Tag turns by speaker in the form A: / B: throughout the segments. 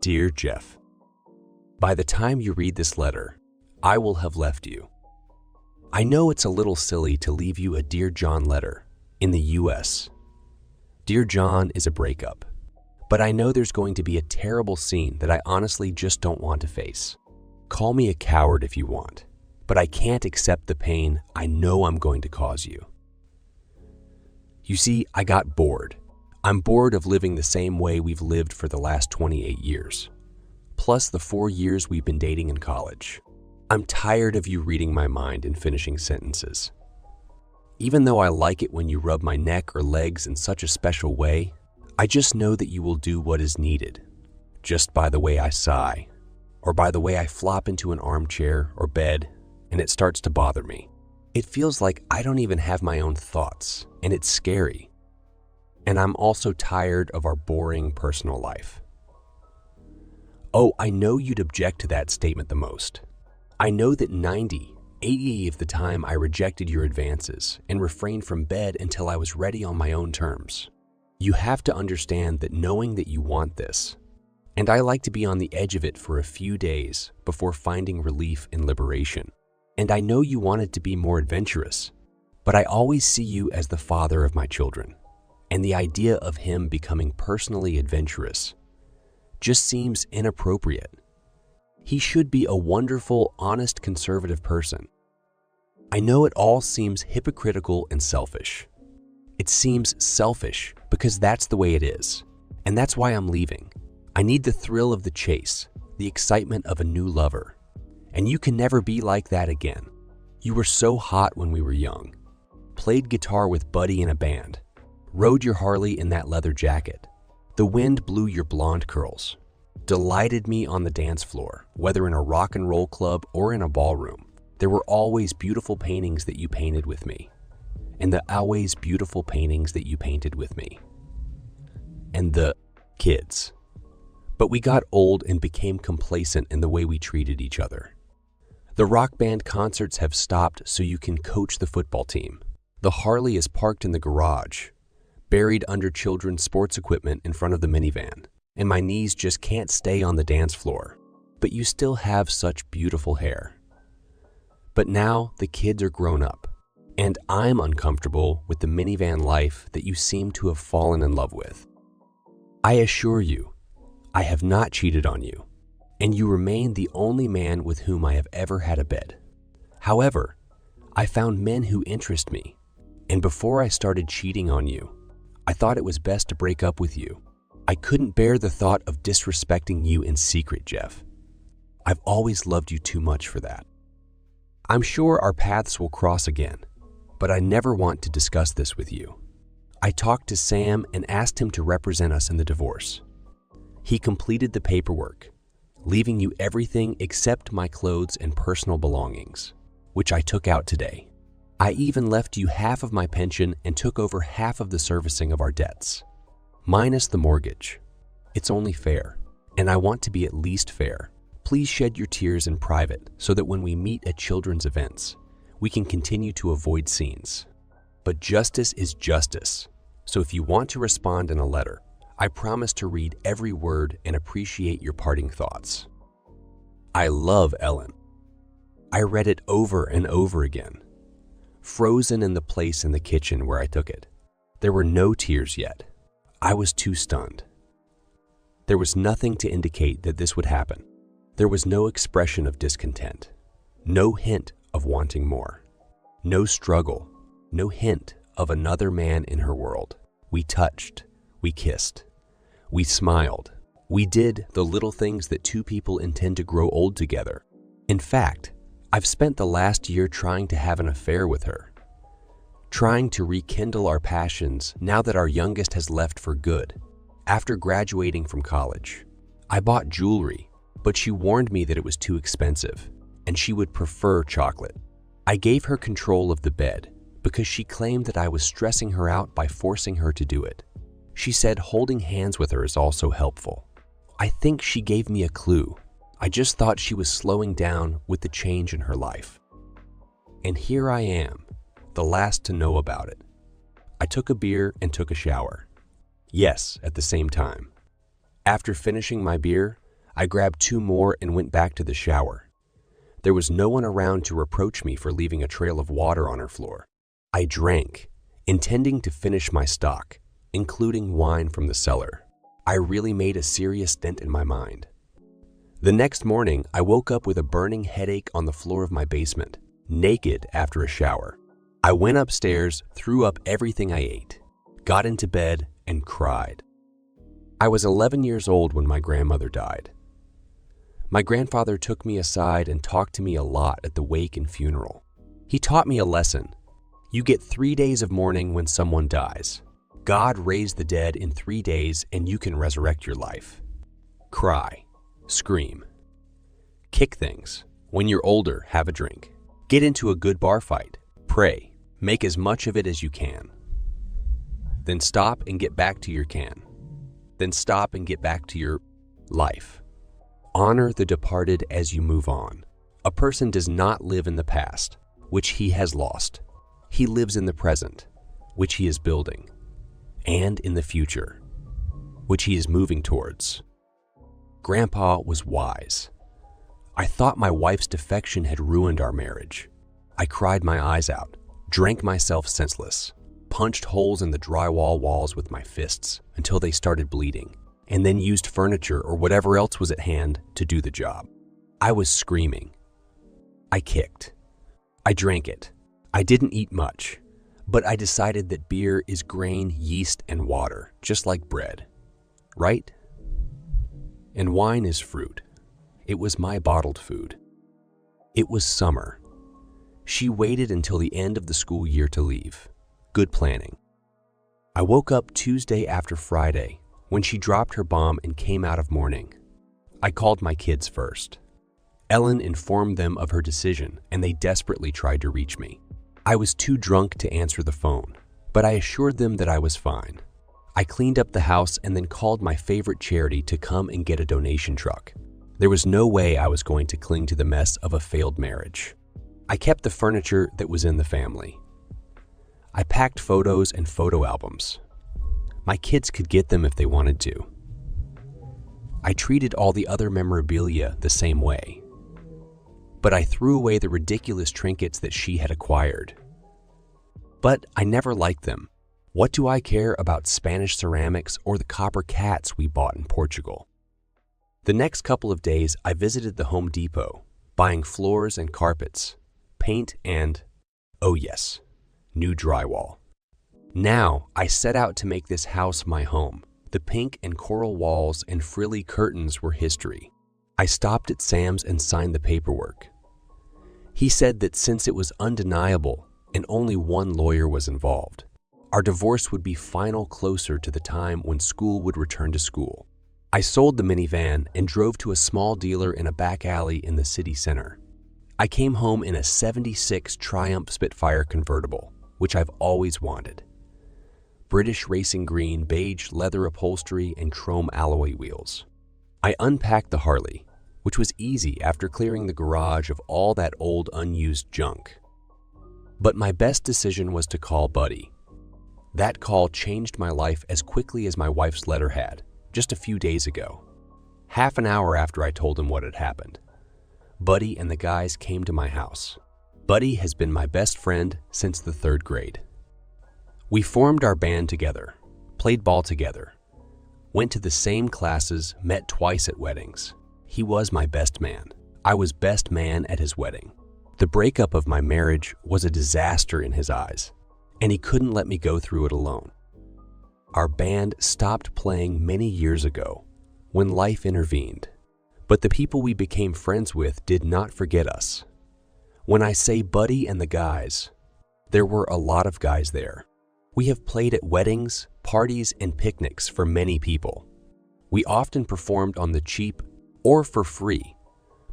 A: Dear Jeff, by the time you read this letter, I will have left you. I know it's a little silly to leave you a Dear John letter in the US. Dear John is a breakup, but I know there's going to be a terrible scene that I honestly just don't want to face. Call me a coward if you want, but I can't accept the pain I know I'm going to cause you. You see, I got bored. I'm bored of living the same way we've lived for the last 28 years, plus the 4 years we've been dating in college. I'm tired of you reading my mind and finishing sentences. Even though I like it when you rub my neck or legs in such a special way, I just know that you will do what is needed, just by the way I sigh, or by the way I flop into an armchair or bed and it starts to bother me. It feels like I don't even have my own thoughts, and it's scary. And I'm also tired of our boring personal life. Oh, I know you'd object to that statement the most. I know that 80 of the time I rejected your advances and refrained from bed until I was ready on my own terms. You have to understand that knowing that you want this, and I like to be on the edge of it for a few days before finding relief and liberation. And I know you wanted to be more adventurous, but I always see you as the father of my children. And the idea of him becoming personally adventurous just seems inappropriate. He should be a wonderful, honest, conservative person. I know it all seems hypocritical and selfish. It seems selfish because that's the way it is, and that's why I'm leaving. I need the thrill of the chase, the excitement of a new lover, and you can never be like that again. You were so hot when we were young, played guitar with Buddy in a band, rode your Harley in that leather jacket. The wind blew your blonde curls, delighted me on the dance floor, whether in a rock and roll club or in a ballroom. There were always beautiful paintings that you painted with me, and the always beautiful paintings that you painted with me. And the kids. But we got old and became complacent in the way we treated each other. The rock band concerts have stopped so you can coach the football team. The Harley is parked in the garage, buried under children's sports equipment in front of the minivan, and my knees just can't stay on the dance floor. But you still have such beautiful hair. But now the kids are grown up, and I'm uncomfortable with the minivan life that you seem to have fallen in love with. I assure you, I have not cheated on you, and you remain the only man with whom I have ever had a bed. However, I found men who interest me, and before I started cheating on you, I thought it was best to break up with you. I couldn't bear the thought of disrespecting you in secret, Jeff. I've always loved you too much for that. I'm sure our paths will cross again, but I never want to discuss this with you. I talked to Sam and asked him to represent us in the divorce. He completed the paperwork, leaving you everything except my clothes and personal belongings, which I took out today. I even left you half of my pension and took over half of the servicing of our debts, minus the mortgage. It's only fair, and I want to be at least fair. Please shed your tears in private so that when we meet at children's events, we can continue to avoid scenes. But justice is justice, so if you want to respond in a letter, I promise to read every word and appreciate your parting thoughts. I love Ellen. I read it over and over again, frozen in the place in the kitchen where I took it. There were no tears yet. I was too stunned. There was nothing to indicate that this would happen. There was no expression of discontent, no hint of wanting more, no struggle, no hint of another man in her world. We touched, we kissed, we smiled. We did the little things that two people intend to grow old together. In fact, I've spent the last year trying to have an affair with her, trying to rekindle our passions now that our youngest has left for good. After graduating from college, I bought jewelry, but she warned me that it was too expensive and she would prefer chocolate. I gave her control of the bed because she claimed that I was stressing her out by forcing her to do it. She said holding hands with her is also helpful. I think she gave me a clue. I just thought she was slowing down with the change in her life. And here I am, the last to know about it. I took a beer and took a shower. Yes, at the same time. After finishing my beer, I grabbed 2 more and went back to the shower. There was no one around to reproach me for leaving a trail of water on her floor. I drank, intending to finish my stock, including wine from the cellar. I really made a serious dent in my mind. The next morning, I woke up with a burning headache on the floor of my basement, naked after a shower. I went upstairs, threw up everything I ate, got into bed, and cried. I was 11 years old when my grandmother died. My grandfather took me aside and talked to me a lot at the wake and funeral. He taught me a lesson. You get 3 days of mourning when someone dies. God raised the dead in 3 days and you can resurrect your life. Cry, scream, kick things. When you're older, have a drink. Get into a good bar fight. Pray. Make as much of it as you can. Then stop and get back to your can. Then stop and get back to your life. Honor the departed as you move on. A person does not live in the past, which he has lost. He lives in the present, which he is building, and in the future, which he is moving towards. Grandpa was wise. I thought my wife's defection had ruined our marriage. I cried my eyes out, drank myself senseless, punched holes in the drywall walls with my fists until they started bleeding, and then used furniture or whatever else was at hand to do the job. I was screaming. I kicked. I drank it. I didn't eat much, but I decided that beer is grain, yeast, and water, just like bread, right? And wine is fruit. It was my bottled food. It was summer. She waited until the end of the school year to leave. Good planning. I woke up Tuesday after Friday when she dropped her bomb and came out of mourning. I called my kids first. Ellen informed them of her decision and they desperately tried to reach me. I was too drunk to answer the phone, but I assured them that I was fine. I cleaned up the house and then called my favorite charity to come and get a donation truck. There was no way I was going to cling to the mess of a failed marriage. I kept the furniture that was in the family. I packed photos and photo albums. My kids could get them if they wanted to. I treated all the other memorabilia the same way. But I threw away the ridiculous trinkets that she had acquired. But I never liked them. What do I care about Spanish ceramics or the copper cats we bought in Portugal? The next couple of days, I visited the Home Depot, buying floors and carpets, paint and, oh yes, new drywall. Now, I set out to make this house my home. The pink and coral walls and frilly curtains were history. I stopped at Sam's and signed the paperwork. He said that since it was undeniable and only one lawyer was involved, our divorce would be final closer to the time when school would return to school. I sold the minivan and drove to a small dealer in a back alley in the city center. I came home in a '76 Triumph Spitfire convertible, which I've always wanted. British racing green, beige leather upholstery, and chrome alloy wheels. I unpacked the Harley, which was easy after clearing the garage of all that old unused junk. But my best decision was to call Buddy. That call changed my life as quickly as my wife's letter had, just a few days ago. Half an hour after I told him what had happened, Buddy and the guys came to my house. Buddy has been my best friend since the 3rd grade. We formed our band together, played ball together, went to the same classes, met twice at weddings. He was my best man. I was best man at his wedding. The breakup of my marriage was a disaster in his eyes, and he couldn't let me go through it alone. Our band stopped playing many years ago when life intervened, but the people we became friends with did not forget us. When I say Buddy and the guys, there were a lot of guys there. We have played at weddings, parties, and picnics for many people. We often performed on the cheap or for free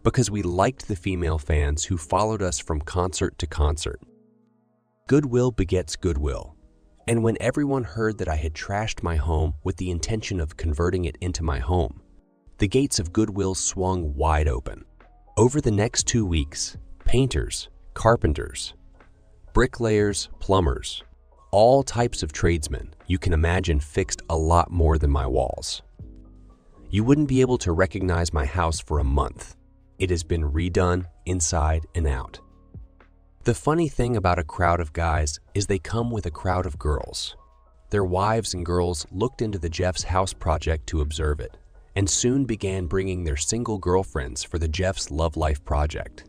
A: because we liked the female fans who followed us from concert to concert. Goodwill begets goodwill, and when everyone heard that I had trashed my home with the intention of converting it into my home, the gates of Goodwill swung wide open. Over the next 2 weeks, painters, carpenters, bricklayers, plumbers, all types of tradesmen you can imagine fixed a lot more than my walls. You wouldn't be able to recognize my house for a month. It has been redone inside and out. The funny thing about a crowd of guys is they come with a crowd of girls. Their wives and girls looked into the Jeff's House project to observe it, and soon began bringing their single girlfriends for the Jeff's Love Life project.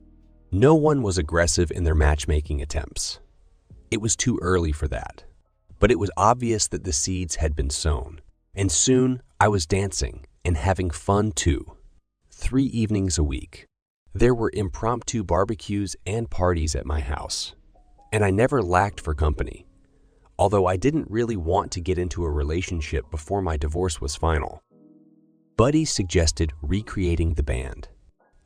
A: No one was aggressive in their matchmaking attempts. It was too early for that, but it was obvious that the seeds had been sown, and soon I was dancing and having fun too. 3 evenings a week. There were impromptu barbecues and parties at my house, and I never lacked for company, although I didn't really want to get into a relationship before my divorce was final. Buddy suggested recreating the band.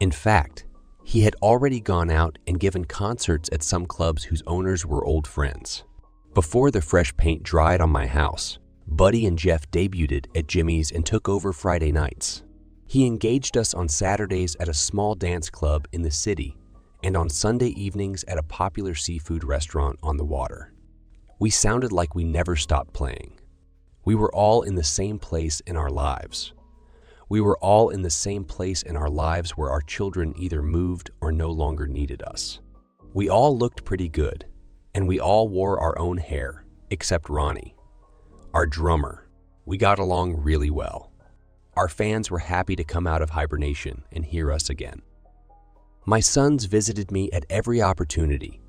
A: In fact, he had already gone out and given concerts at some clubs whose owners were old friends. Before the fresh paint dried on my house, Buddy and Jeff debuted at Jimmy's and took over Friday nights. He engaged us on Saturdays at a small dance club in the city and on Sunday evenings at a popular seafood restaurant on the water. We sounded like we never stopped playing. We were all in the same place in our lives. We were all in the same place in our lives where our children either moved or no longer needed us. We all looked pretty good, and we all wore our own hair, except Ronnie, our drummer. We got along really well. Our fans were happy to come out of hibernation and hear us again. My sons visited me at every opportunity,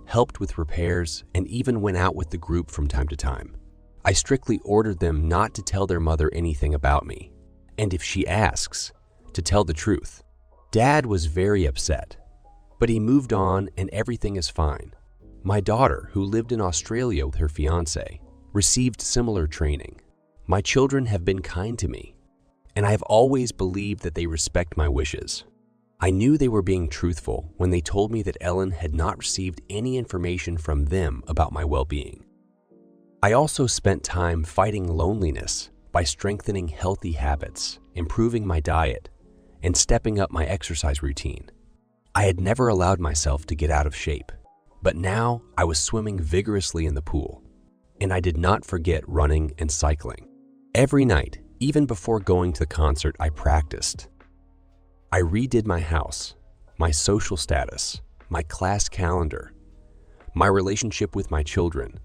A: helped with repairs, and even went out with the group from time to time. I strictly ordered them not to tell their mother anything about me, and if she asks, to tell the truth. Dad was very upset, but he moved on and everything is fine. My daughter, who lived in Australia with her fiancé, received similar training. My children have been kind to me, and I have always believed that they respect my wishes. I knew they were being truthful when they told me that Ellen had not received any information from them about my well-being. I also spent time fighting loneliness by strengthening healthy habits, improving my diet, and stepping up my exercise routine. I had never allowed myself to get out of shape, but now I was swimming vigorously in the pool, and I did not forget running and cycling. Every night, even before going to the concert, I practiced. I redid my house, my social status, my class calendar, my relationship with my children,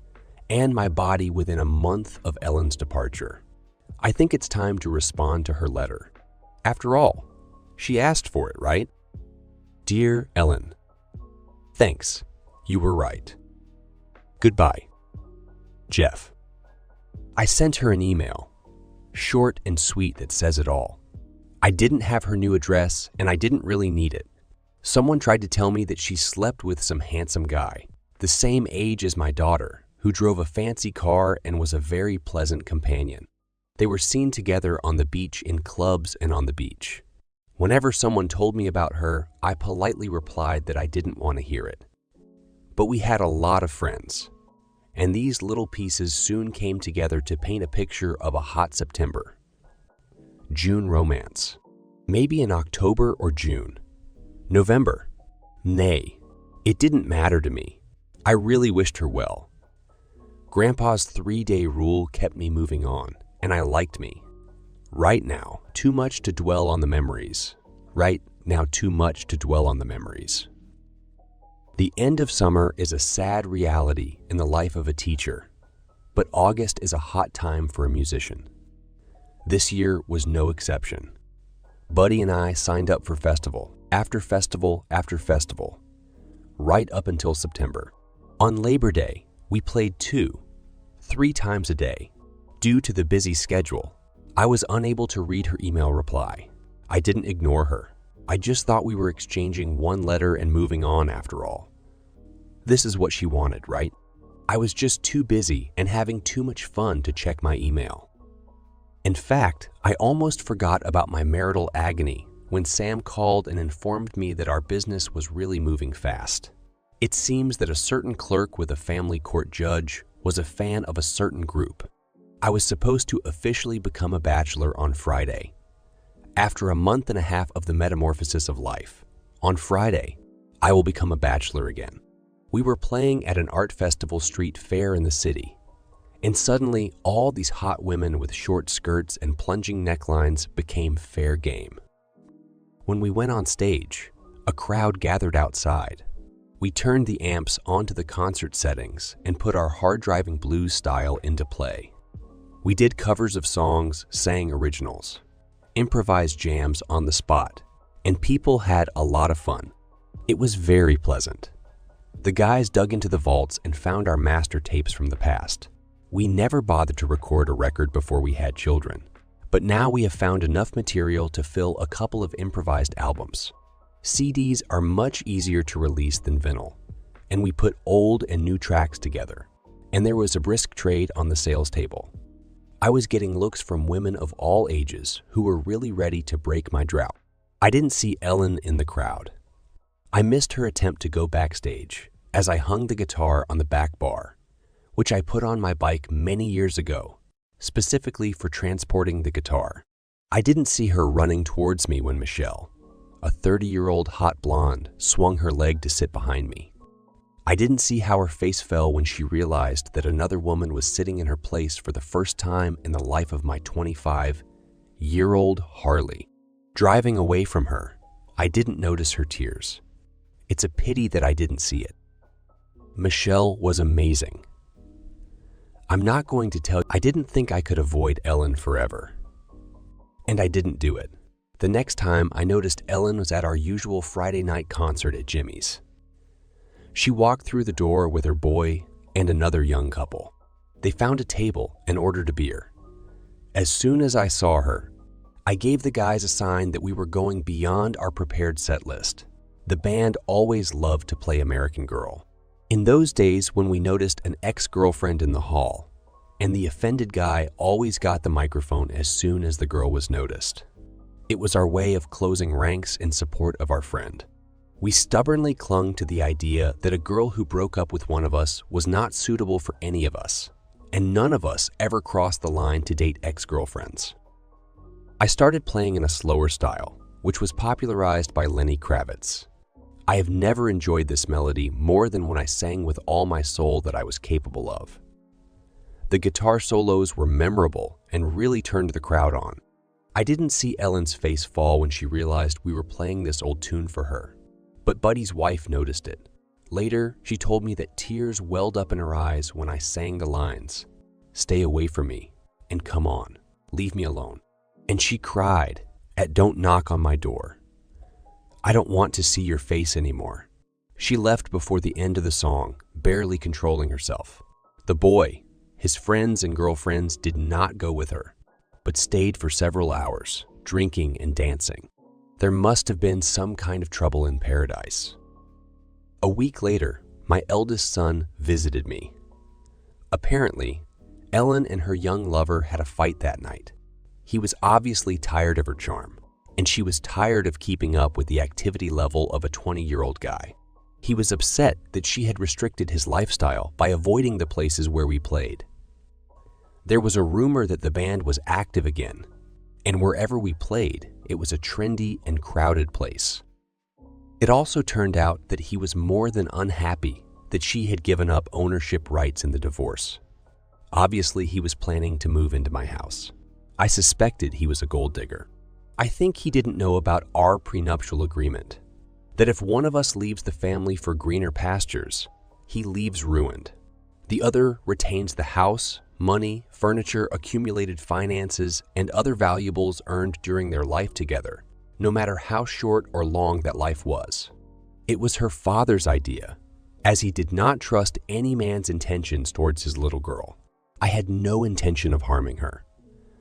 A: and my body within a month of Ellen's departure. I think it's time to respond to her letter. After all, she asked for it, right? Dear Ellen, thanks. You were right. Goodbye. Jeff. I sent her an email, short and sweet, that says it all. I didn't have her new address, and I didn't really need it. Someone tried to tell me that she slept with some handsome guy, the same age as my daughter, who drove a fancy car and was a very pleasant companion. They were seen together on the beach, in clubs, and on the beach. Whenever someone told me about her, I politely replied that I didn't want to hear it. But we had a lot of friends, and these little pieces soon came together to paint a picture of a hot September. June romance. Maybe in October or June. November. Nay, it didn't matter to me. I really wished her well. Grandpa's 3-day rule kept me moving on, and I liked me. Right now, too much to dwell on the memories. Right now, too much to dwell on the memories. The end of summer is a sad reality in the life of a teacher, but August is a hot time for a musician. This year was no exception. Buddy and I signed up for festival after festival after festival, right up until September. On Labor Day, we played 2-3 times a day. Due to the busy schedule, I was unable to read her email reply. I didn't ignore her. I just thought we were exchanging one letter and moving on after all. This is what she wanted, right? I was just too busy and having too much fun to check my email. In fact, I almost forgot about my marital agony when Sam called and informed me that our business was really moving fast. It seems that a certain clerk with a family court judge was a fan of a certain group. I was supposed to officially become a bachelor on Friday. After a month and a half of the metamorphosis of life, on Friday, I will become a bachelor again. We were playing at an art festival street fair in the city, And suddenly, all these hot women with short skirts and plunging necklines became fair game. When we went on stage, a crowd gathered outside. We turned the amps onto the concert settings and put our hard-driving blues style into play. We did covers of songs, sang originals, improvised jams on the spot, and people had a lot of fun. It was very pleasant. The guys dug into the vaults and found our master tapes from the past. We never bothered to record a record before we had children, but now we have found enough material to fill a couple of improvised albums. CDs are much easier to release than vinyl, and we put old and new tracks together, and there was a brisk trade on the sales table. I was getting looks from women of all ages who were really ready to break my drought. I didn't see Ellen in the crowd. I missed her attempt to go backstage as I hung the guitar on the back bar, which I put on my bike many years ago, specifically for transporting the guitar. I didn't see her running towards me when Michelle, a 30-year-old hot blonde, swung her leg to sit behind me. I didn't see how her face fell when she realized that another woman was sitting in her place for the first time in the life of my 25-year-old Harley. Driving away from her, I didn't notice her tears. It's a pity that I didn't see it. Michelle was amazing. I'm not going to tell you, I didn't think I could avoid Ellen forever. And I didn't do it. The next time, I noticed Ellen was at our usual Friday night concert at Jimmy's. She walked through the door with her boy and another young couple. They found a table and ordered a beer. As soon as I saw her, I gave the guys a sign that we were going beyond our prepared set list. The band always loved to play American Girl. In those days when we noticed an ex-girlfriend in the hall, and the offended guy always got the microphone as soon as the girl was noticed. It was our way of closing ranks in support of our friend. We stubbornly clung to the idea that a girl who broke up with one of us was not suitable for any of us, and none of us ever crossed the line to date ex-girlfriends. I started playing in a slower style, which was popularized by Lenny Kravitz. I have never enjoyed this melody more than when I sang with all my soul that I was capable of. The guitar solos were memorable and really turned the crowd on. I didn't see Ellen's face fall when she realized we were playing this old tune for her, but Buddy's wife noticed it. Later, she told me that tears welled up in her eyes when I sang the lines, "Stay away from me," and "Come on, leave me alone." And she cried at "Don't knock on my door. I don't want to see your face anymore." She left before the end of the song, barely controlling herself. The boy, his friends and girlfriends did not go with her, but stayed for several hours, drinking and dancing. There must have been some kind of trouble in paradise. A week later, my eldest son visited me. Apparently, Ellen and her young lover had a fight that night. He was obviously tired of her charm, and she was tired of keeping up with the activity level of a 20-year-old guy. He was upset that she had restricted his lifestyle by avoiding the places where we played. There was a rumor that the band was active again, and wherever we played, it was a trendy and crowded place. It also turned out that he was more than unhappy that she had given up ownership rights in the divorce. Obviously, he was planning to move into my house. I suspected he was a gold digger. I think he didn't know about our prenuptial agreement, that if one of us leaves the family for greener pastures, he leaves ruined. The other retains the house, money, furniture, accumulated finances, and other valuables earned during their life together, no matter how short or long that life was. It was her father's idea, as he did not trust any man's intentions towards his little girl. I had no intention of harming her,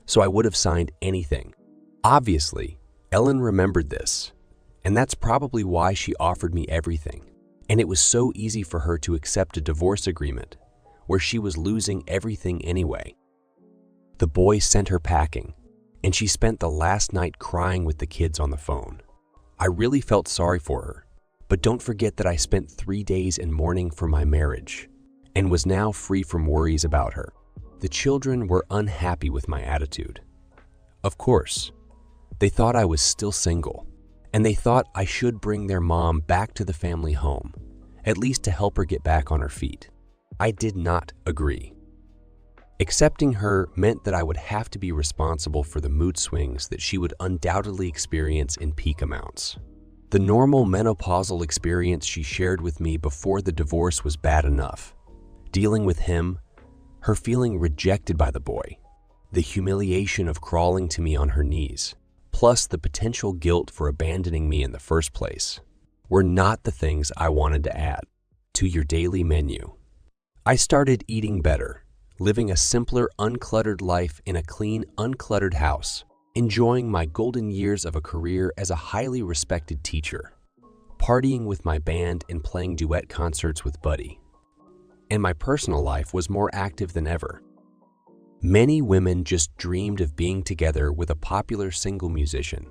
A: so I would have signed anything. Obviously, Ellen remembered this, and that's probably why she offered me everything, and it was so easy for her to accept a divorce agreement where she was losing everything anyway. The boy sent her packing, and she spent the last night crying with the kids on the phone. I really felt sorry for her, but don't forget that I spent 3 days in mourning for my marriage and was now free from worries about her. The children were unhappy with my attitude. Of course, they thought I was still single, and they thought I should bring their mom back to the family home, at least to help her get back on her feet. I did not agree. Accepting her meant that I would have to be responsible for the mood swings that she would undoubtedly experience in peak amounts. The normal menopausal experience she shared with me before the divorce was bad enough. Dealing with him, her feeling rejected by the boy, the humiliation of crawling to me on her knees, plus the potential guilt for abandoning me in the first place, were not the things I wanted to add to your daily menu. I started eating better, living a simpler, uncluttered life in a clean, uncluttered house, enjoying my golden years of a career as a highly respected teacher, partying with my band and playing duet concerts with Buddy. And my personal life was more active than ever. Many women just dreamed of being together with a popular single musician.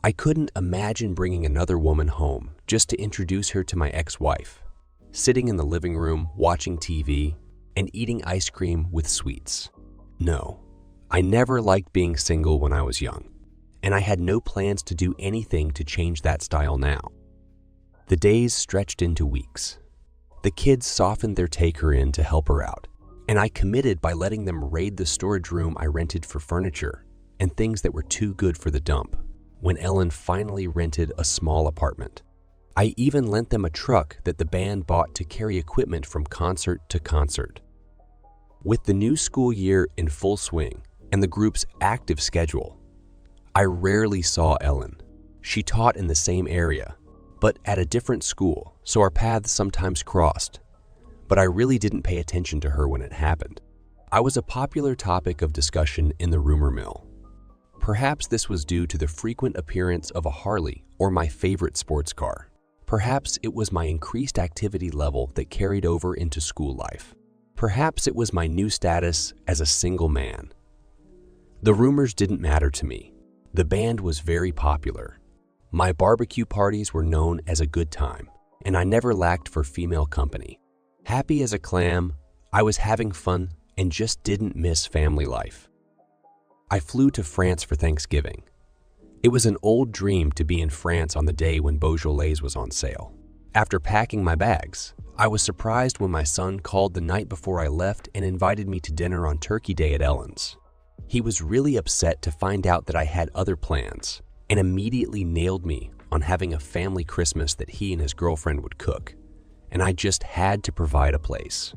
A: I couldn't imagine bringing another woman home just to introduce her to my ex-wife, sitting in the living room watching TV and eating ice cream with sweets. No, I never liked being single when I was young, and I had no plans to do anything to change that style now. The days stretched into weeks. The kids softened their take-her-in to help her out, and I committed by letting them raid the storage room I rented for furniture and things that were too good for the dump when Ellen finally rented a small apartment. I even lent them a truck that the band bought to carry equipment from concert to concert. With the new school year in full swing and the group's active schedule, I rarely saw Ellen. She taught in the same area, but at a different school, so our paths sometimes crossed. But I really didn't pay attention to her when it happened. I was a popular topic of discussion in the rumor mill. Perhaps this was due to the frequent appearance of a Harley or my favorite sports car. Perhaps it was my increased activity level that carried over into school life. Perhaps it was my new status as a single man. The rumors didn't matter to me. The band was very popular. My barbecue parties were known as a good time, and I never lacked for female company. Happy as a clam, I was having fun and just didn't miss family life. I flew to France for Thanksgiving. It was an old dream to be in France on the day when Beaujolais was on sale. After packing my bags, I was surprised when my son called the night before I left and invited me to dinner on Turkey Day at Ellen's. He was really upset to find out that I had other plans and immediately nailed me on having a family Christmas that he and his girlfriend would cook, and I just had to provide a place.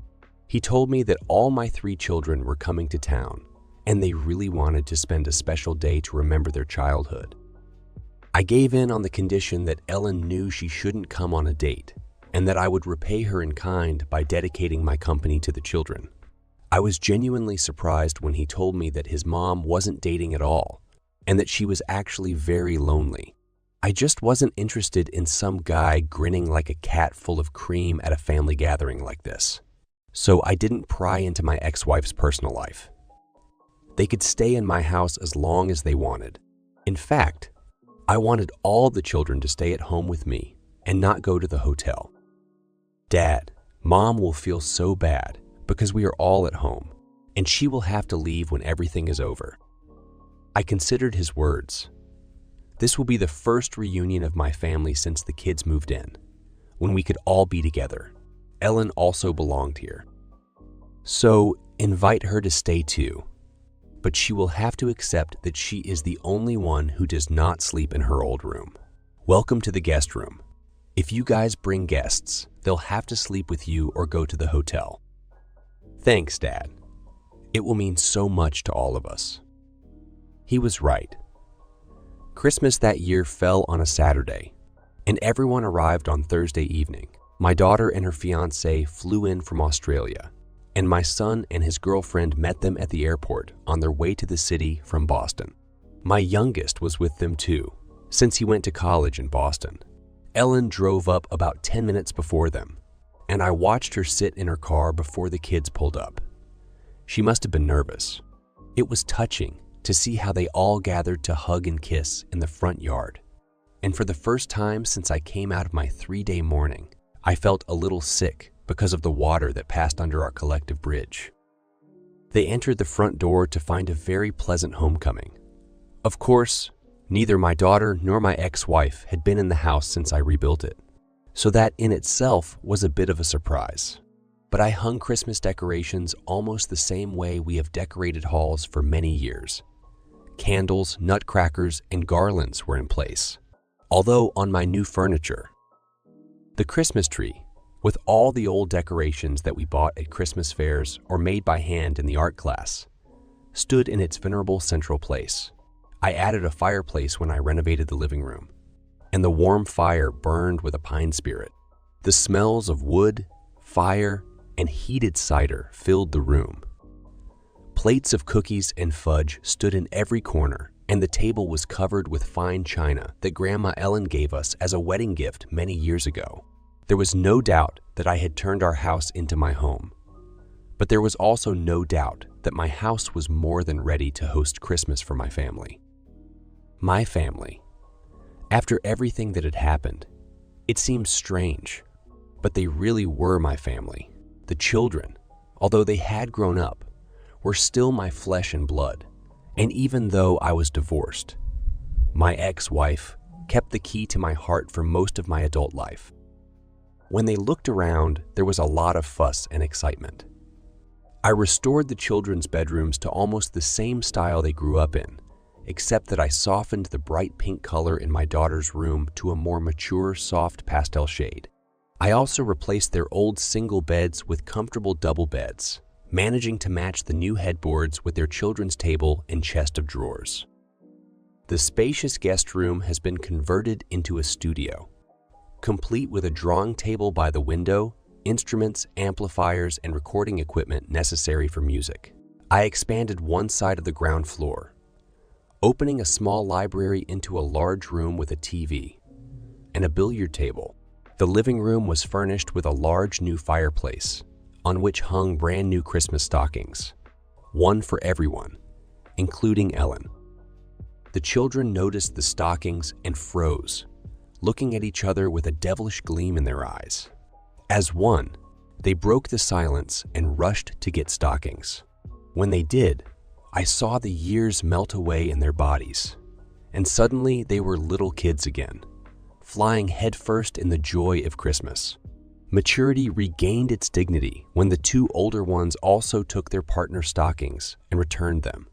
A: He told me that all my 3 children were coming to town, and they really wanted to spend a special day to remember their childhood. I gave in on the condition that Ellen knew she shouldn't come on a date, and that I would repay her in kind by dedicating my company to the children. I was genuinely surprised when he told me that his mom wasn't dating at all, and that she was actually very lonely. I just wasn't interested in some guy grinning like a cat full of cream at a family gathering like this. So I didn't pry into my ex-wife's personal life. They could stay in my house as long as they wanted. In fact, I wanted all the children to stay at home with me and not go to the hotel. Dad, Mom will feel so bad because we are all at home, and she will have to leave when everything is over. I considered his words. This will be the first reunion of my family since the kids moved in, when we could all be together. Ellen also belonged here. So invite her to stay too. But she will have to accept that she is the only one who does not sleep in her old room. Welcome to the guest room. If you guys bring guests, they'll have to sleep with you or go to the hotel. Thanks, Dad. It will mean so much to all of us. He was right. Christmas that year fell on a Saturday, and everyone arrived on Thursday evening. My daughter and her fiancé flew in from Australia, and my son and his girlfriend met them at the airport on their way to the city from Boston. My youngest was with them too, since he went to college in Boston. Ellen drove up about 10 minutes before them, and I watched her sit in her car before the kids pulled up. She must have been nervous. It was touching to see how they all gathered to hug and kiss in the front yard. And for the first time since I came out of my 3-day mourning, I felt a little sick because of the water that passed under our collective bridge. They entered the front door to find a very pleasant homecoming. Of course, neither my daughter nor my ex-wife had been in the house since I rebuilt it, so that in itself was a bit of a surprise. but I hung Christmas decorations almost the same way we have decorated halls for many years. Candles, nutcrackers, and garlands were in place, although on my new furniture. The Christmas tree, with all the old decorations that we bought at Christmas fairs or made by hand in the art class, stood in its venerable central place. I added a fireplace when I renovated the living room, and the warm fire burned with a pine spirit. The smells of wood, fire, and heated cider filled the room. Plates of cookies and fudge stood in every corner, and the table was covered with fine china that Grandma Ellen gave us as a wedding gift many years ago. There was no doubt that I had turned our house into my home, but there was also no doubt that my house was more than ready to host Christmas for my family. My family. After everything that had happened, it seemed strange, but they really were my family. The children, although they had grown up, were still my flesh and blood, and even though I was divorced, my ex-wife kept the key to my heart for most of my adult life. When they looked around, there was a lot of fuss and excitement. I restored the children's bedrooms to almost the same style they grew up in, except that I softened the bright pink color in my daughter's room to a more mature, soft pastel shade. I also replaced their old single beds with comfortable double beds, managing to match the new headboards with their children's table and chest of drawers. The spacious guest room has been converted into a studio, complete with a drawing table by the window, instruments, amplifiers, and recording equipment necessary for music. I expanded one side of the ground floor, opening a small library into a large room with a TV and a billiard table. The living room was furnished with a large new fireplace, on which hung brand new Christmas stockings, one for everyone, including Ellen. The children noticed the stockings and froze, looking at each other with a devilish gleam in their eyes. As one, they broke the silence and rushed to get stockings. When they did, I saw the years melt away in their bodies, and suddenly they were little kids again, flying headfirst in the joy of Christmas. Maturity regained its dignity when the two older ones also took their partner's stockings and returned them,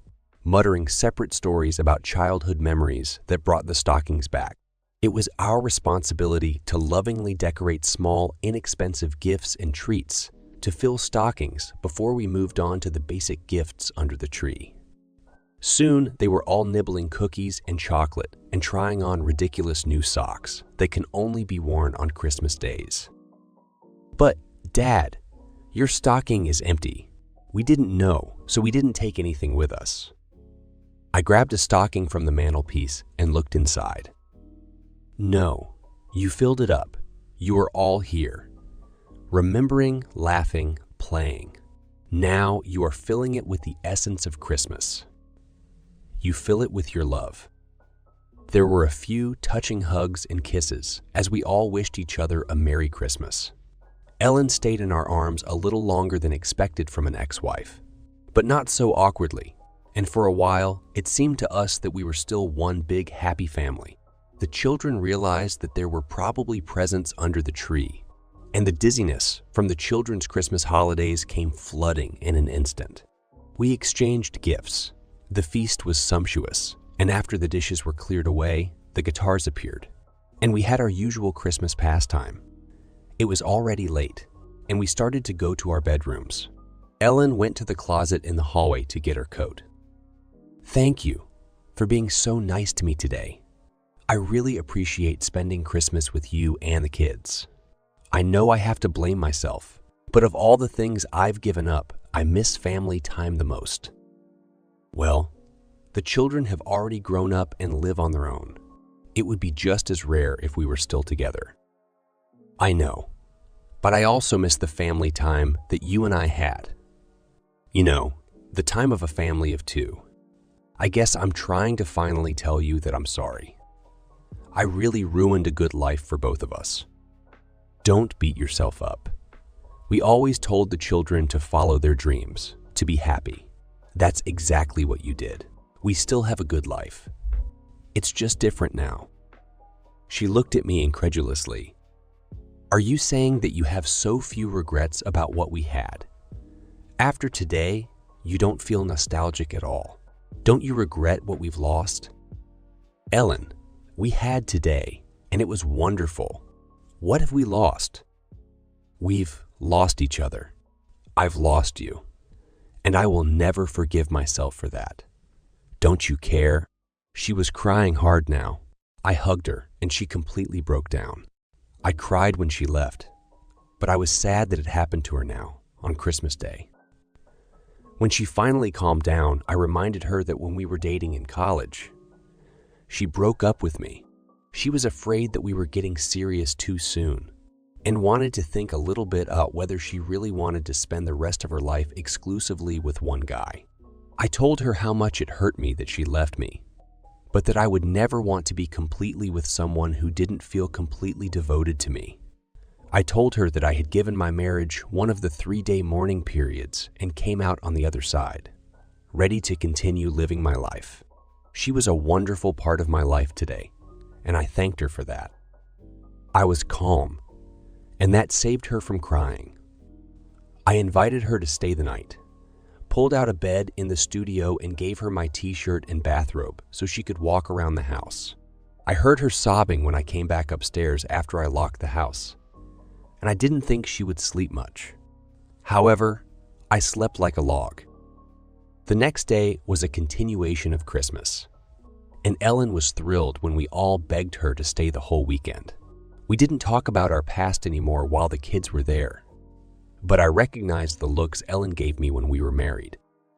A: muttering separate stories about childhood memories that brought the stockings back. It was our responsibility to lovingly decorate small, inexpensive gifts and treats to fill stockings before we moved on to the basic gifts under the tree. Soon, they were all nibbling cookies and chocolate and trying on ridiculous new socks that can only be worn on Christmas days. "But, Dad, your stocking is empty. We didn't know, so we didn't take anything with us." I grabbed a stocking from the mantelpiece and looked inside. "No, you filled it up. You are all here. Remembering, laughing, playing. Now you are filling it with the essence of Christmas. You fill it with your love." There were a few touching hugs and kisses as we all wished each other a Merry Christmas. Ellen stayed in our arms a little longer than expected from an ex-wife, but not so awkwardly, and for a while it seemed to us that we were still one big happy family. The children realized that there were probably presents under the tree, and the dizziness from the children's Christmas holidays came flooding in an instant. We exchanged gifts. The feast was sumptuous, and after the dishes were cleared away, the guitars appeared, and we had our usual Christmas pastime. It was already late, and we started to go to our bedrooms. Ellen went to the closet in the hallway to get her coat. "Thank you for being so nice to me today. I really appreciate spending Christmas with you and the kids. I know I have to blame myself, but of all the things I've given up, I miss family time the most." Well, the children have already grown up and live on their own. It would be just as rare if we were still together. I know, but I also miss the family time that you and I had. You know, the time of a family of two. I guess I'm trying to finally tell you that I'm sorry. I really ruined a good life for both of us. Don't beat yourself up. We always told the children to follow their dreams, to be happy. That's exactly what you did. We still have a good life. It's just different now. She looked at me incredulously. Are you saying that you have so few regrets about what we had? After today, you don't feel nostalgic at all. Don't you regret what we've lost? Ellen, we had today, and it was wonderful. What have we lost? We've lost each other. I've lost you, and I will never forgive myself for that. Don't you care? She was crying hard now. I hugged her, and she completely broke down. I cried when she left, but I was sad that it happened to her now, on Christmas Day. When she finally calmed down, I reminded her that when we were dating in college, she broke up with me. She was afraid that we were getting serious too soon and wanted to think a little bit about whether she really wanted to spend the rest of her life exclusively with one guy. I told her how much it hurt me that she left me, but that I would never want to be completely with someone who didn't feel completely devoted to me. I told her that I had given my marriage one of the 3-day mourning periods and came out on the other side, ready to continue living my life. She was a wonderful part of my life today, and I thanked her for that. I was calm, and that saved her from crying. I invited her to stay the night, pulled out a bed in the studio and gave her my t-shirt and bathrobe so she could walk around the house. I heard her sobbing when I came back upstairs after I locked the house, and I didn't think she would sleep much. However, I slept like a log. The next day was a continuation of Christmas, and Ellen was thrilled when we all begged her to stay the whole weekend. We didn't talk about our past anymore while the kids were there, but I recognized the looks Ellen gave me when we were married.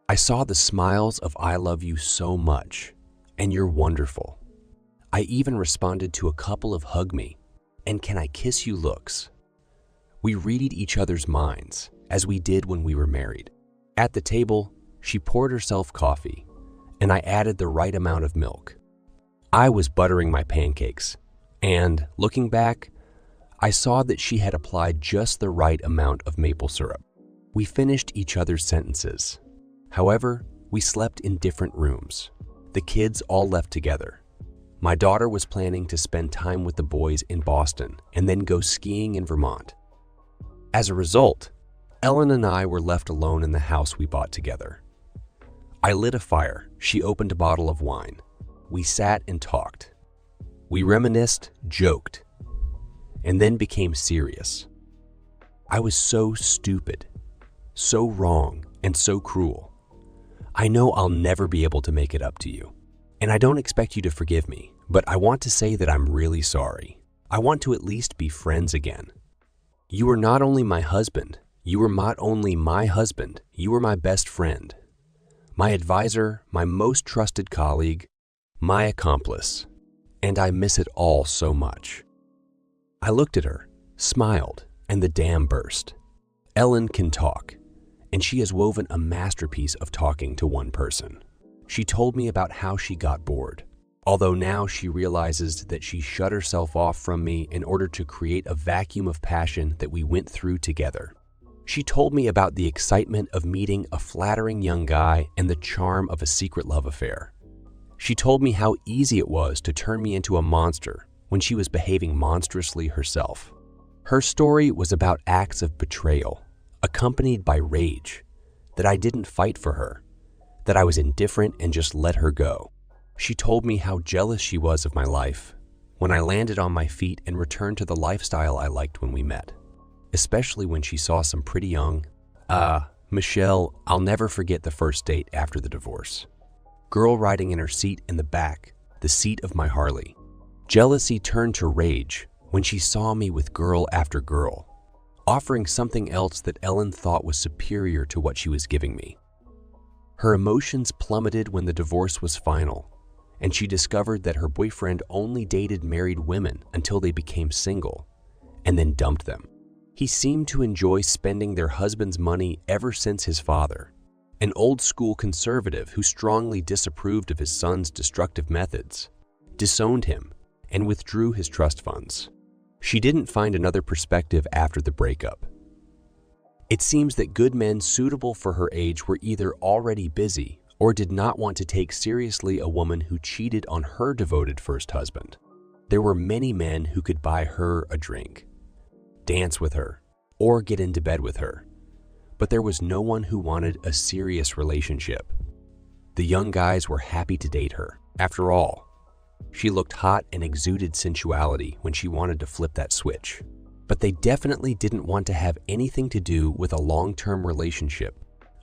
A: I saw the smiles of "I love you so much," and "You're wonderful." I even responded to a couple of "hug me" and "can I kiss you" looks. We read each other's minds, as we did when we were married. At the table, she poured herself coffee, and I added the right amount of milk. I was buttering my pancakes, and, looking back, I saw that she had applied just the right amount of maple syrup. We finished each other's sentences. However, we slept in different rooms. The kids all left together. My daughter was planning to spend time with the boys in Boston and then go skiing in Vermont. As a result, Ellen and I were left alone in the house we bought together. I lit a fire. She opened a bottle of wine. We sat and talked. We reminisced, joked, and then became serious. I was so stupid, so wrong, and so cruel. I know I'll never be able to make it up to you, and I don't expect you to forgive me, but I want to say that I'm really sorry. I want to at least be friends again. You were not only my husband, you were not only my husband, you were my best friend, my advisor, my most trusted colleague, my accomplice, and I miss it all so much. I looked at her, smiled, and the dam burst. Ellen can talk, and she has woven a masterpiece of talking to one person. She told me about how she got bored, although now she realizes that she shut herself off from me in order to create a vacuum of passion that we went through together. She told me about the excitement of meeting a flattering young guy and the charm of a secret love affair. She told me how easy it was to turn me into a monster when she was behaving monstrously herself. Her story was about acts of betrayal, accompanied by rage, that I didn't fight for her, that I was indifferent and just let her go. She told me how jealous she was of my life when I landed on my feet and returned to the lifestyle I liked when we met, especially when she saw some pretty young, Michelle, I'll never forget the first date after the divorce. Girl riding in her seat in the back, the seat of my Harley. Jealousy turned to rage when she saw me with girl after girl, offering something else that Ellen thought was superior to what she was giving me. Her emotions plummeted when the divorce was final, and she discovered that her boyfriend only dated married women until they became single, and then dumped them. He seemed to enjoy spending their husband's money ever since his father, an old-school conservative who strongly disapproved of his son's destructive methods, disowned him, and withdrew his trust funds. She didn't find another perspective after the breakup. It seems that good men suitable for her age were either already busy or did not want to take seriously a woman who cheated on her devoted first husband. There were many men who could buy her a drink. dance with her, or get into bed with her. But there was no one who wanted a serious relationship. The young guys were happy to date her. After all, she looked hot and exuded sensuality when she wanted to flip that switch. But they definitely didn't want to have anything to do with a long-term relationship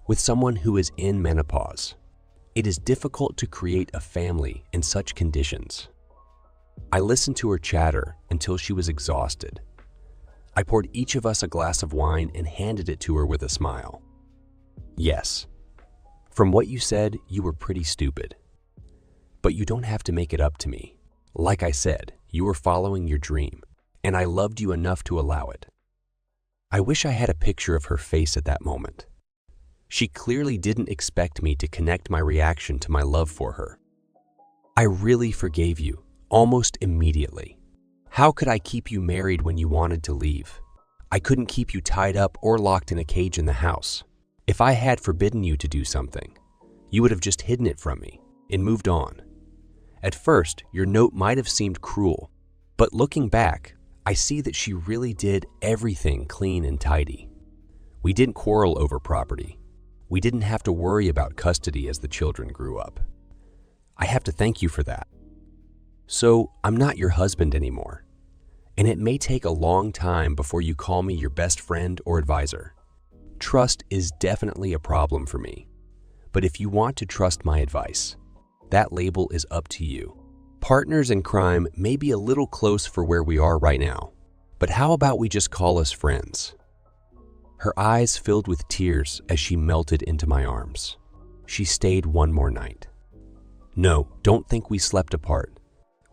A: with someone who is in menopause. It is difficult to create a family in such conditions. I listened to her chatter until she was exhausted. I poured each of us a glass of wine and handed it to her with a smile. Yes, from what you said, you were pretty stupid. But you don't have to make it up to me. Like I said, you were following your dream, and I loved you enough to allow it. I wish I had a picture of her face at that moment. She clearly didn't expect me to connect my reaction to my love for her. I really forgave you, almost immediately. How could I keep you married when you wanted to leave? I couldn't keep you tied up or locked in a cage in the house. If I had forbidden you to do something, you would have just hidden it from me and moved on. At first, your note might have seemed cruel, but looking back, I see that she really did everything clean and tidy. We didn't quarrel over property. We didn't have to worry about custody as the children grew up. I have to thank you for that. So, I'm not your husband anymore, and it may take a long time before you call me your best friend or advisor. Trust is definitely a problem for me, but if you want to trust my advice, that label is up to you. Partners in crime may be a little close for where we are right now, but how about we just call us friends? Her eyes filled with tears as she melted into my arms. She stayed one more night. No, don't think we slept apart.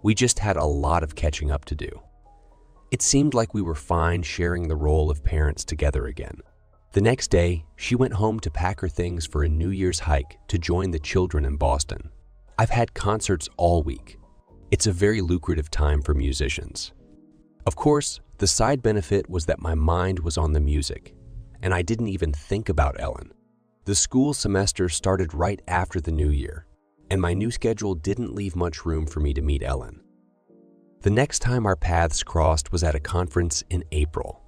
A: We just had a lot of catching up to do. It seemed like we were fine sharing the role of parents together again. The next day, she went home to pack her things for a New Year's hike to join the children in Boston. I've had concerts all week. It's a very lucrative time for musicians. Of course, the side benefit was that my mind was on the music, and I didn't even think about Ellen. The school semester started right after the new year, and my new schedule didn't leave much room for me to meet Ellen. The next time our paths crossed was at a conference in April.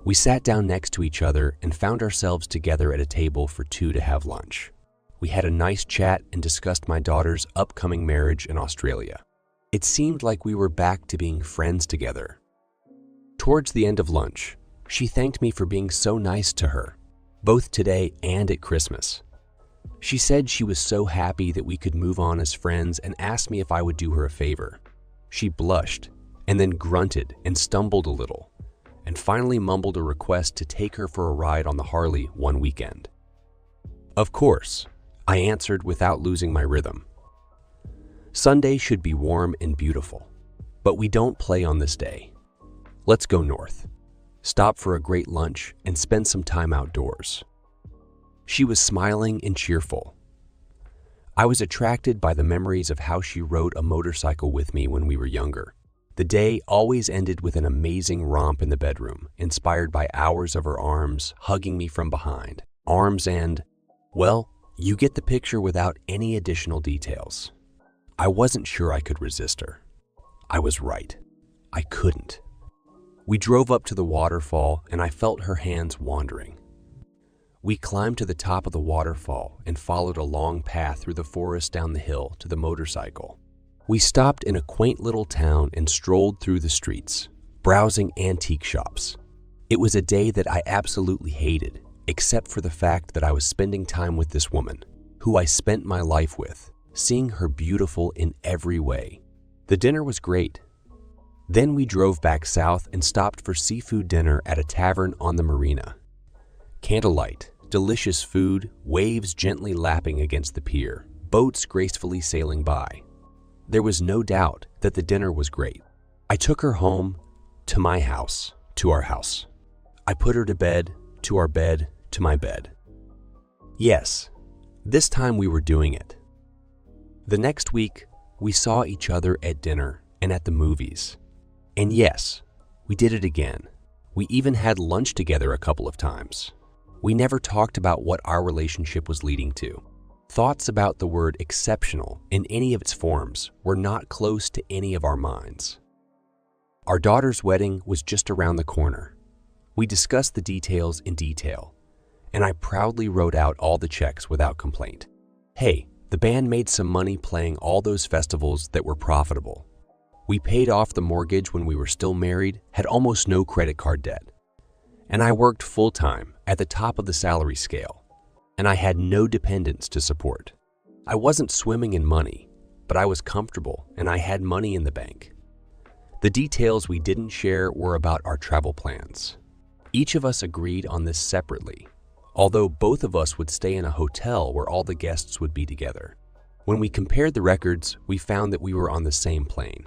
A: We sat down next to each other and found ourselves together at a table for two to have lunch. We had a nice chat and discussed my daughter's upcoming marriage in Australia. It seemed like we were back to being friends together. Towards the end of lunch, she thanked me for being so nice to her, both today and at Christmas. She said she was so happy that we could move on as friends and asked me if I would do her a favor. She blushed and then grunted and stumbled a little, and finally mumbled a request to take her for a ride on the Harley one weekend. Of course, I answered without losing my rhythm. Sunday should be warm and beautiful, but we don't play on this day. Let's go north, stop for a great lunch, and spend some time outdoors. She was smiling and cheerful. I was attracted by the memories of how she rode a motorcycle with me when we were younger. The day always ended with an amazing romp in the bedroom, inspired by hours of her arms hugging me from behind. Arms and, well, you get the picture without any additional details. I wasn't sure I could resist her. I was right. I couldn't. We drove up to the waterfall and I felt her hands wandering. We climbed to the top of the waterfall and followed a long path through the forest down the hill to the motorcycle. We stopped in a quaint little town and strolled through the streets, browsing antique shops. It was a day that I absolutely hated, except for the fact that I was spending time with this woman, who I spent my life with, seeing her beautiful in every way. The dinner was great. Then we drove back south and stopped for seafood dinner at a tavern on the marina. Candlelight, delicious food, waves gently lapping against the pier, boats gracefully sailing by. There was no doubt that the dinner was great. I took her home, to my house, to our house. I put her to bed, to our bed, to my bed. Yes, this time we were doing it. The next week, we saw each other at dinner and at the movies. And yes, we did it again. We even had lunch together a couple of times. We never talked about what our relationship was leading to. Thoughts about the word exceptional in any of its forms were not close to any of our minds. Our daughter's wedding was just around the corner, We discussed the details in detail, and I proudly wrote out all the checks without complaint. Hey, the band made some money playing all those festivals that were profitable. We paid off the mortgage when we were still married, had almost no credit card debt. And I worked full-time at the top of the salary scale, and I had no dependents to support. I wasn't swimming in money, but I was comfortable and I had money in the bank. The details we didn't share were about our travel plans. Each of us agreed on this separately, although both of us would stay in a hotel where all the guests would be together. When we compared the records, we found that we were on the same plane.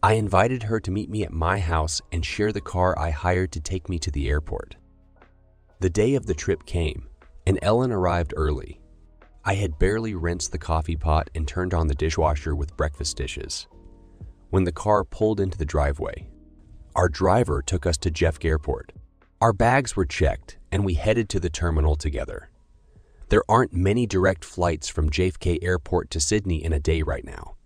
A: I invited her to meet me at my house and share the car I hired to take me to the airport. The day of the trip came, and Ellen arrived early. I had barely rinsed the coffee pot and turned on the dishwasher with breakfast dishes when the car pulled into the driveway. Our driver took us to JFK Airport. Our bags were checked, and we headed to the terminal together. There aren't many direct flights from JFK Airport to Sydney in a day right now,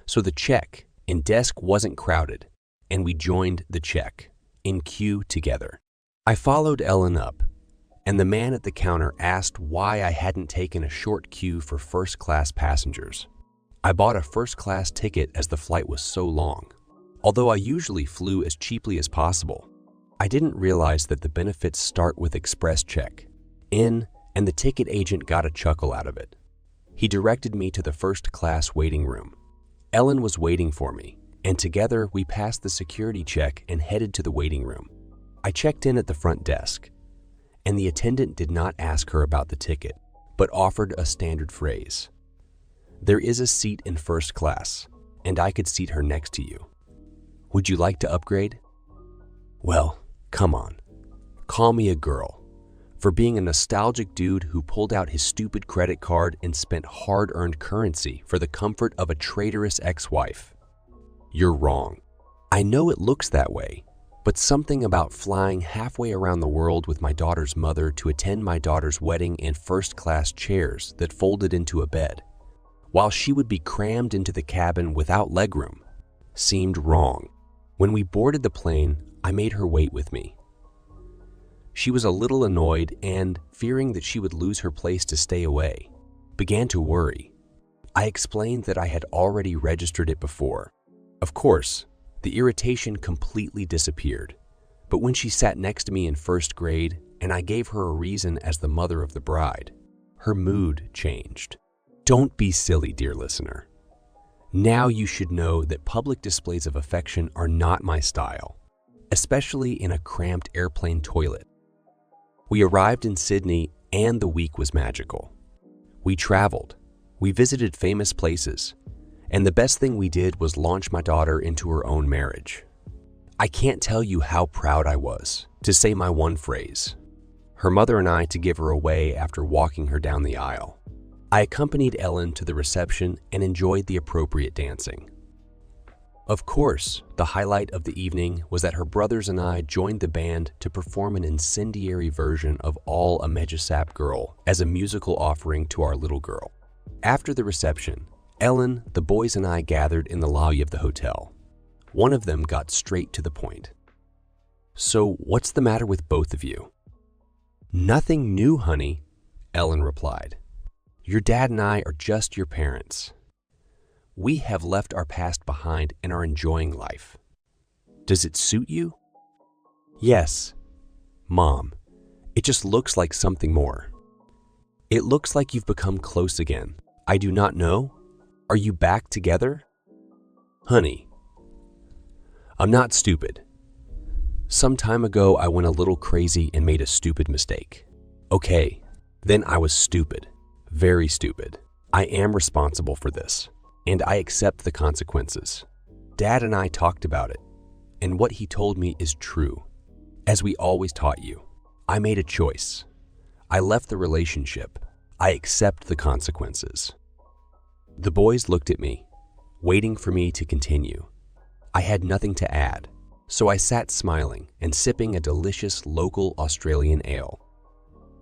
A: so the check-in desk wasn't crowded, and we joined the check-in queue together. I followed Ellen up, and the man at the counter asked why I hadn't taken a short queue for first-class passengers. I bought a first-class ticket as the flight was so long. Although I usually flew as cheaply as possible, I didn't realize that the benefits start with express check-in, and the ticket agent got a chuckle out of it. He directed me to the first-class waiting room. Ellen was waiting for me, and together we passed the security check and headed to the waiting room. I checked in at the front desk, and the attendant did not ask her about the ticket, but offered a standard phrase. There is a seat in first class, and I could seat her next to you. Would you like to upgrade? Well, come on. Call me a girl for being a nostalgic dude who pulled out his stupid credit card and spent hard-earned currency for the comfort of a traitorous ex-wife. You're wrong. I know it looks that way, but something about flying halfway around the world with my daughter's mother to attend my daughter's wedding in first-class chairs that folded into a bed, while she would be crammed into the cabin without legroom, seemed wrong. When we boarded the plane, I made her wait with me. She was a little annoyed and, fearing that she would lose her place to stay away, began to worry. I explained that I had already registered it before. Of course, the irritation completely disappeared, but when she sat next to me in first grade and I gave her a reason as the mother of the bride, her mood changed. Don't be silly, dear listener. Now you should know that public displays of affection are not my style, especially in a cramped airplane toilet. We arrived in Sydney and the week was magical. We traveled, we visited famous places, and the best thing we did was launch my daughter into her own marriage. I can't tell you how proud I was to say my one phrase, her mother and I to give her away after walking her down the aisle. I accompanied Ellen to the reception and enjoyed the appropriate dancing. Of course, the highlight of the evening was that her brothers and I joined the band to perform an incendiary version of All a Medjasap Girl as a musical offering to our little girl. After the reception, Ellen, the boys, and I gathered in the lobby of the hotel. One of them got straight to the point. So, what's the matter with both of you? Nothing new, honey, Ellen replied. Your dad and I are just your parents. We have left our past behind and are enjoying life. Does it suit you? Yes, Mom. It just looks like something more. It looks like you've become close again. I do not know. Are you back together? Honey, I'm not stupid. Some time ago, I went a little crazy and made a stupid mistake. Okay, then I was stupid. Very stupid. I am responsible for this, and I accept the consequences. Dad and I talked about it, and what he told me is true. As we always taught you, I made a choice. I left the relationship. I accept the consequences. The boys looked at me, waiting for me to continue. I had nothing to add, so I sat smiling and sipping a delicious local Australian ale.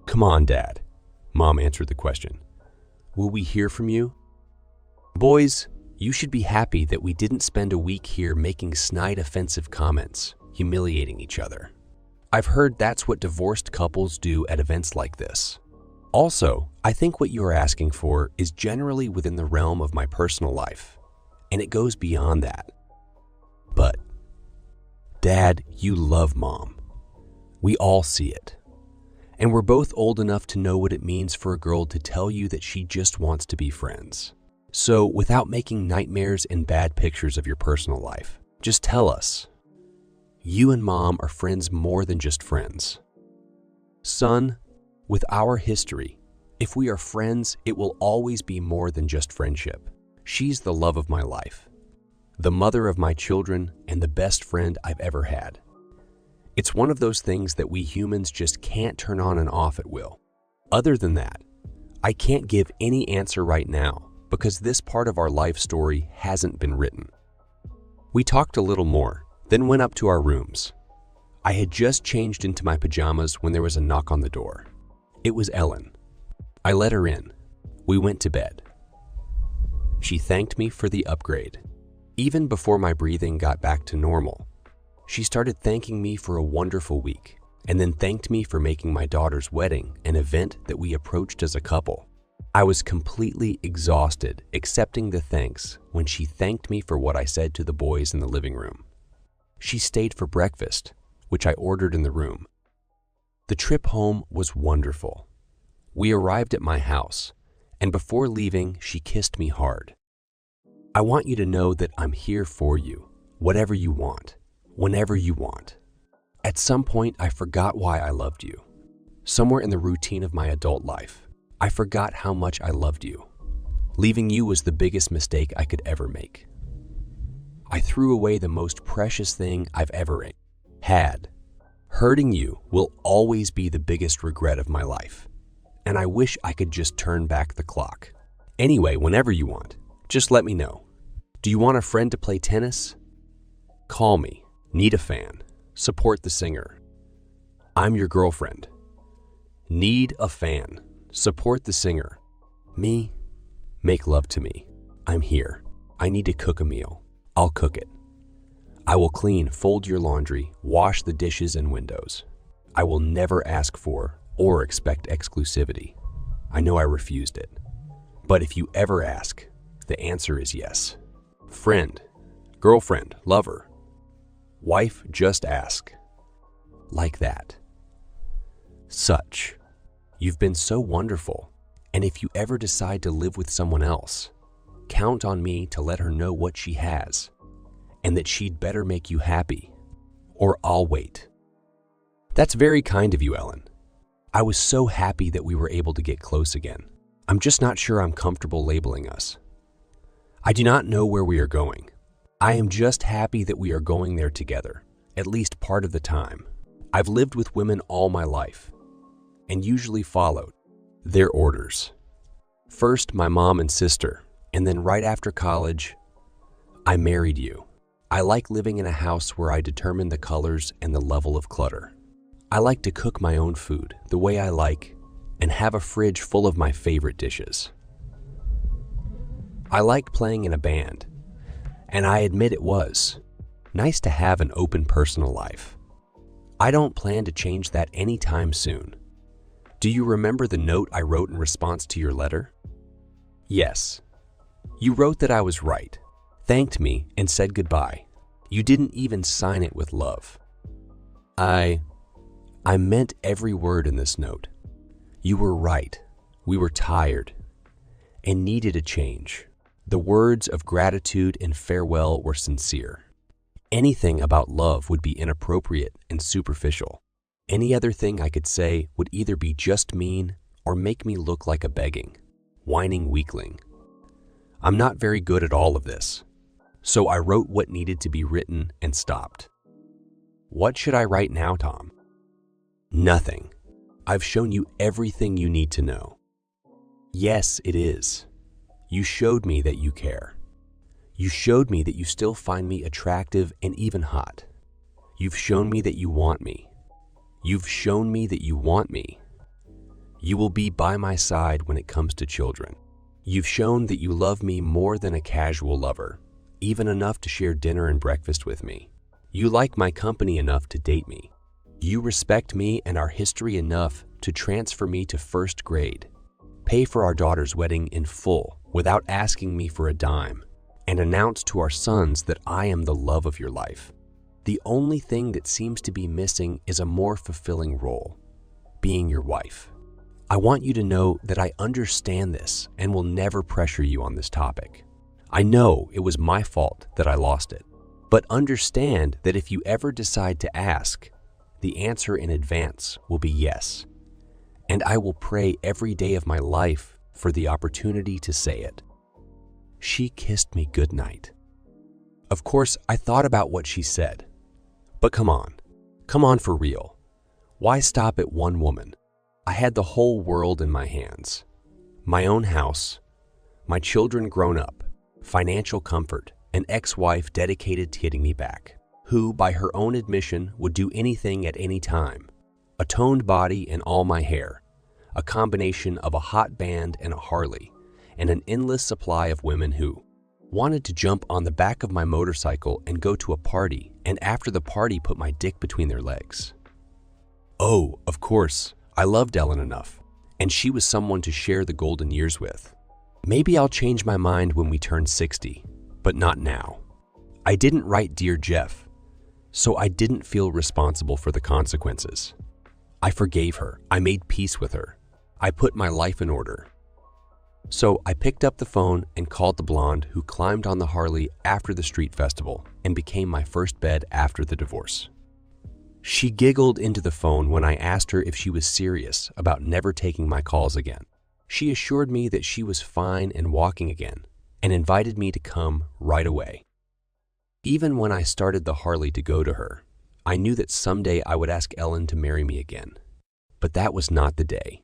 A: Come on, Dad. Mom answered the question. Will we hear from you? Boys, you should be happy that we didn't spend a week here making snide offensive comments, humiliating each other. I've heard that's what divorced couples do at events like this. Also, I think what you are asking for is generally within the realm of my personal life, and it goes beyond that. But, Dad, you love Mom. We all see it. And we're both old enough to know what it means for a girl to tell you that she just wants to be friends. So, without making nightmares and bad pictures of your personal life, just tell us. You and Mom are friends more than just friends. Son, with our history, if we are friends, it will always be more than just friendship. She's the love of my life, the mother of my children, and the best friend I've ever had. It's one of those things that we humans just can't turn on and off at will. Other than that, I can't give any answer right now because this part of our life story hasn't been written. We talked a little more, then went up to our rooms. I had just changed into my pajamas when there was a knock on the door. It was Ellen. I let her in. We went to bed. She thanked me for the upgrade. Even before my breathing got back to normal, she started thanking me for a wonderful week, and then thanked me for making my daughter's wedding an event that we approached as a couple. I was completely exhausted accepting the thanks when she thanked me for what I said to the boys in the living room. She stayed for breakfast, which I ordered in the room. The trip home was wonderful. We arrived at my house, and before leaving, she kissed me hard. I want you to know that I'm here for you, whatever you want, whenever you want. At some point, I forgot why I loved you. Somewhere in the routine of my adult life, I forgot how much I loved you. Leaving you was the biggest mistake I could ever make. I threw away the most precious thing I've ever had. Hurting you will always be the biggest regret of my life, and I wish I could just turn back the clock. Anyway, whenever you want, just let me know. Do you want a friend to play tennis? Call me. Need a fan. Support the singer. I'm your girlfriend. Need a fan. Support the singer. Me? Make love to me. I'm here. I need to cook a meal. I'll cook it. I will clean, fold your laundry, wash the dishes and windows. I will never ask for or expect exclusivity. I know I refused it. But if you ever ask, the answer is yes. Friend, girlfriend, lover, wife, just ask. Like that. Such. You've been so wonderful, and if you ever decide to live with someone else, count on me to let her know what she has, and that she'd better make you happy, or I'll wait. That's very kind of you, Ellen. I was so happy that we were able to get close again. I'm just not sure I'm comfortable labeling us. I do not know where we are going. I am just happy that we are going there together, at least part of the time. I've lived with women all my life, and usually followed their orders. First, my mom and sister, and then right after college, I married you. I like living in a house where I determine the colors and the level of clutter. I like to cook my own food the way I like and have a fridge full of my favorite dishes. I like playing in a band, and I admit it was nice to have an open personal life. I don't plan to change that anytime soon. Do you remember the note I wrote in response to your letter? Yes. You wrote that I was right, thanked me, and said goodbye. You didn't even sign it with love. I meant every word in this note. You were right. We were tired and needed a change. The words of gratitude and farewell were sincere. Anything about love would be inappropriate and superficial. Any other thing I could say would either be just mean or make me look like a begging, whining weakling. I'm not very good at all of this, so I wrote what needed to be written and stopped. What should I write now, Tom? Nothing. I've shown you everything you need to know. Yes, it is. You showed me that you care. You showed me that you still find me attractive and even hot. You've shown me that you want me. You've shown me that you want me. You will be by my side when it comes to children. You've shown that you love me more than a casual lover, even enough to share dinner and breakfast with me. You like my company enough to date me. You respect me and our history enough to transfer me to first grade, pay for our daughter's wedding in full without asking me for a dime, and announce to our sons that I am the love of your life. The only thing that seems to be missing is a more fulfilling role, being your wife. I want you to know that I understand this and will never pressure you on this topic. I know it was my fault that I lost it, but understand that if you ever decide to ask, the answer in advance will be yes, and I will pray every day of my life for the opportunity to say it. She kissed me goodnight. Of course, I thought about what she said, but come on for real. Why stop at one woman? I had the whole world in my hands. My own house, my children grown up, financial comfort, an ex-wife dedicated to getting me back, who, by her own admission, would do anything at any time, a toned body and all my hair, a combination of a hot band and a Harley, and an endless supply of women who wanted to jump on the back of my motorcycle and go to a party, and after the party put my dick between their legs. Oh, of course, I loved Ellen enough, and she was someone to share the golden years with. Maybe I'll change my mind when we turn 60, but not now. I didn't write Dear Jeff, so I didn't feel responsible for the consequences. I forgave her. I made peace with her. I put my life in order. So I picked up the phone and called the blonde who climbed on the Harley after the street festival and became my first bed after the divorce. She giggled into the phone when I asked her if she was serious about never taking my calls again. She assured me that she was fine and walking again and invited me to come right away. Even when I started the Harley to go to her, I knew that someday I would ask Ellen to marry me again. But that was not the day.